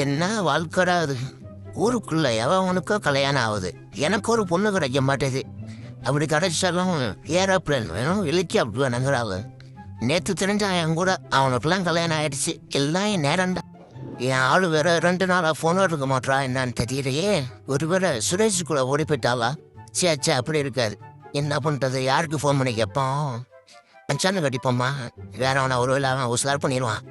என்ன வாழ்க்கடா அது. ஊருக்குள்ள எவனுக்கோ கல்யாணம் ஆகுது, எனக்கு ஒரு பொண்ணு கிடைக்க மாட்டேது. அப்படி கிடைச்சாலும் ஏரோப்ளேன் வேணும், ஹெலிகாப்டர் வேணுங்கிறாங்க. நேற்று தெரிஞ்சான் என் கூட அவனுக்குலாம் கல்யாணம் ஆயிடுச்சு. எல்லாம் என் நேரம்டா. என் ஆளு வேற 2 நாளாக ஃபோனோ இருக்க மாட்டா, என்னான்னு தெரியலையே. ஒருவேளை சுரேஷுக்குள்ள ஓடி போயிட்டாளா? சே அப்படி இருக்காது. என்ன பண்ணுறது, யாருக்கு ஃபோன் பண்ணி கேட்போம்? மச்சானு கட்டிப்போம்மா, வேற அவனை ஒருவேளை அவன் உசார் பண்ணிடுவான்.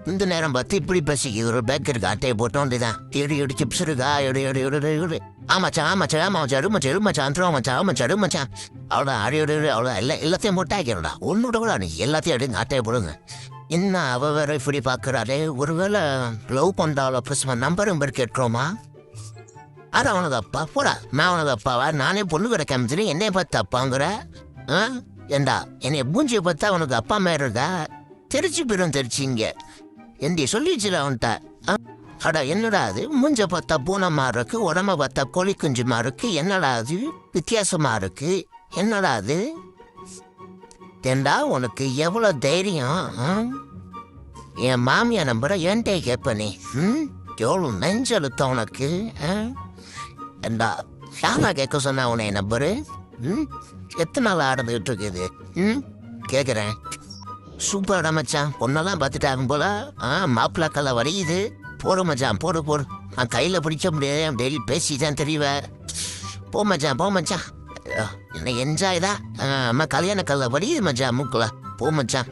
இந்த நேரம் பார்த்து இப்படி பசிக்கு ஒரு பேக் இருக்கா, அட்டையை போட்டோம் அப்படிதான். எடு சிப்ஸ் இருக்கா, எடு. ஆமாச்சான் அவ்வளோ அடியோடு அவ்வளோ எல்லாத்தையும் மொட்டாக்கிறடா. ஒன்னோட கூட நீ எல்லாத்தையும் எடுங்க, அட்டையை போடுங்க. என்ன அவ வேற இப்படி பார்க்குறாளே, ஒருவேளை லவ் பண்ணாலோ ப்ளஸ் நம்பரும் பேர் கேட்குறோமா? அது அவனது அப்பா போடா, நான் அவனது அப்பாவா? நானே பொண்ணு கிட்ட காமிச்சிட்டு என்னைய பார்த்து அப்பாங்கிற? ஏண்டா என்னை மூஞ்சியை பார்த்தா அவனுக்கு அப்பா மாதிரி இருக்கா? தெரிச்சு போயிடும் தெரிச்சிங்க. எந்தி சொல்லிச்சுல அவன்கிட்ட. அடா என்னடா அது, மூஞ்ச பார்த்தா பூனமா இருக்கு, உடம்ப பார்த்தா கோழி குஞ்சுமா இருக்கு, என்னடா அது வித்தியாசமா இருக்கு, என்னடா அது? ஏண்டா உனக்கு எவ்வளோ தைரியம்? என் மாமியா நம்பரை என்கிட்ட கேட்ப நீ? எவ்வளோ நெஞ்செழுத்த உனக்கு? ஏண்டா யாரா கேட்க சொன்னா உன என் நம்பரு? எத்தனை நாள் ஆடுந்துகிட்டு இருக்குது? கேட்குறேன். சூப்பர்டா மச்சான், பொண்ணெல்லாம் பார்த்துட்டாங்க போல. மாப்பிள்ளை கலை வரையுது. போடு மச்சான், போடு. நான் கையில் பிடிச்ச முடியாது, டெய்லி பேசி தான் தெரியவேன். போ மச்சான் என்ன என்ஜாய் தான். அம்மா கல்யாண கலை வரையுது மச்சான் மூக்கில். போ மச்சான்.